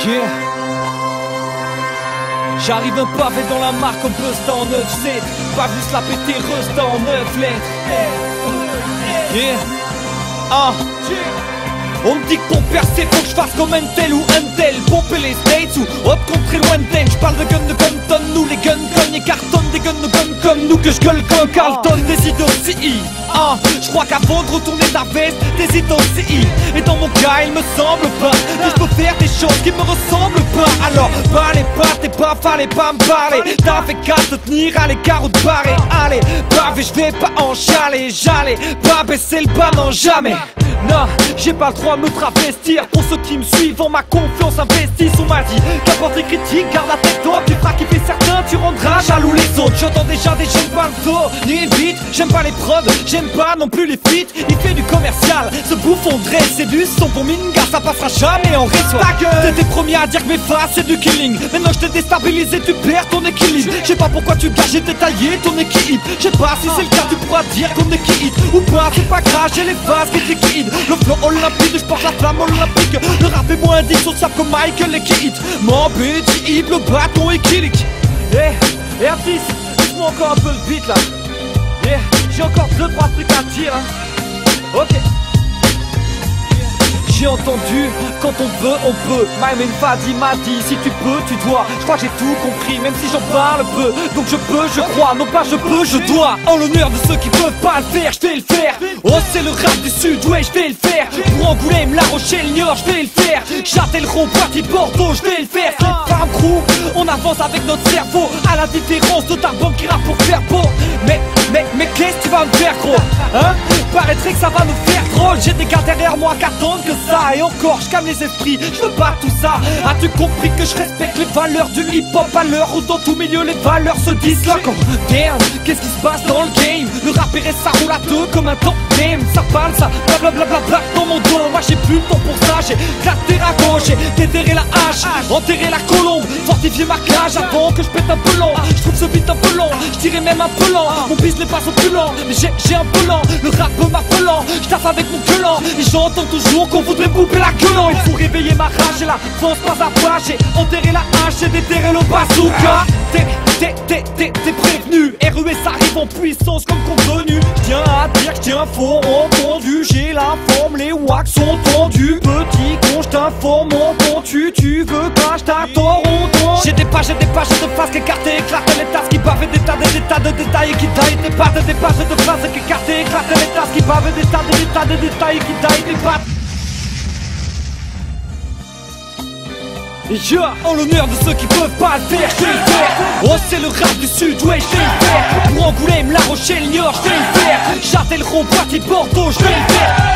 Yeah. J'arrive un pavé dans la marque, on busta en 9-7. Pas vu se la péter, resta en 9 lettres. Yeah. Ah. On me dit que pour percer faut que je fasse comme un tel ou un tel. Pomper les States ou autre contre lointaine. J'parle de gun nous les guns cognent et cartonnent des guns de gun comme nous que je gueule comme Carlton. Des idées aussi. Ah, je crois qu'avant de retourner ta veste, t'hésites aussi. Et dans mon cas il me semble pas que je peux faire des choses qui me ressemblent pas. Alors bas les pattes et pas fallait pas me parler. T'as fait qu'à te tenir à l'écart ou te barrer. Allez, bavé je vais pas en chialer. J'allais pas baisser le bas, non jamais. Non, j'ai pas le droit de me travestir. Pour ceux qui me suivent, en ma confiance investisse. On m'a dit qu'importe les critiques, garde la tête haute. Tu feras kiffer certains, tu rendras jaloux les autres. J'entends déjà des jeunes pas le dos, ni vite. J'aime pas les prods, j'aime pas non plus les feats. Il fait du commercial, ce bouffon de c'est du son pour Minga, ça passera jamais en réseau. T'étais premier à dire que mes faces c'est du killing. Maintenant je t'ai déstabilisé, tu perds ton équilibre. Je sais pas pourquoi tu gages et détaillé ton équipe. Je sais pas si c'est le cas, tu pourras dire qu'on est quitte ou pas, c'est pas grave, j'ai les phases qui liquident. Le flow olympique, je porte la flamme olympique. Le rap est moins dit, sur ça comme Michael et Kid. Mon petit le bâton et Kilik. Eh artiste, laisse-moi encore un peu le beat là. J'ai encore 2-3 trucs à dire hein. Ok. J'ai entendu, quand on veut, on peut. Même Fadi m'a dit, si tu peux, tu dois. Je crois que j'ai tout compris, même si j'en parle peu. Donc je peux, je crois, non pas je peux, je dois. En l'honneur de ceux qui peuvent pas le faire, je vais le faire. Oh c'est le rap du sud, ouais je vais le faire. Pour Angoulême, La Rochelle, Niort, je vais le faire. Châtellerault, Poitiers, Bordeaux, je vais le faire. Farm Crew, on avance avec notre cerveau. À la différence de ta banque qui rappe pour faire beau. Mais qu'est-ce que tu vas me faire gros hein? Paraîtrait que ça va nous faire drôle. J'ai des gars derrière moi qui attendent que ça. Et encore je calme les esprits, je veux pas tout ça. As-tu compris que je respecte les valeurs du hip-hop à l'heure où dans tout milieu les valeurs se disloquent? Damn, qu'est-ce qui se passe dans le game? Le rap est ça roule à deux comme un top game. Ça parle ça, blablabla dans mon dos. Moi j'ai plus le temps pour ça, j'ai gratté à gauche. J'ai déterré la hache, enterré la colombe, fortifié ma cage avant que je pète un peu long. Je trouve ce beat un peu long, je dirais même un peu lent. Mon business n'est pas opulent, mais j'ai un peu lent. Le rap m'appelant, je taffe avec mon gueulant. Et j'entends toujours qu'on voudrait couper la gueule. Il faut réveiller ma rage et la force pas à pas. J'ai enterré la hache et déterré le bazooka. T'es prévenu, RES arrive en puissance comme convenu. J'tiens à dire que j'tiens fort entendu. J'ai la forme, les wax sont tendus. Petit con, j't'informe mon ton. Tu veux pas, j't'attends rondon. J'ai des pages de phrases qu'écartées, éclatent les tasses qui bavent des tas de détails qui taillent des pattes. Des pages de phrases qu'écartées, éclatent les tasses qui bavent des tas de détails qui taillent des pattes. Yeah, en l'honneur de ceux qui peuvent pas le faire, je vais le faire. Oh c'est le rap du sud, ouais je vais le faire. Pour Angoulême, La Rochelle, Niort, je vais le faire. Châtellerault, Poitiers, Bordeaux, je vais le faire.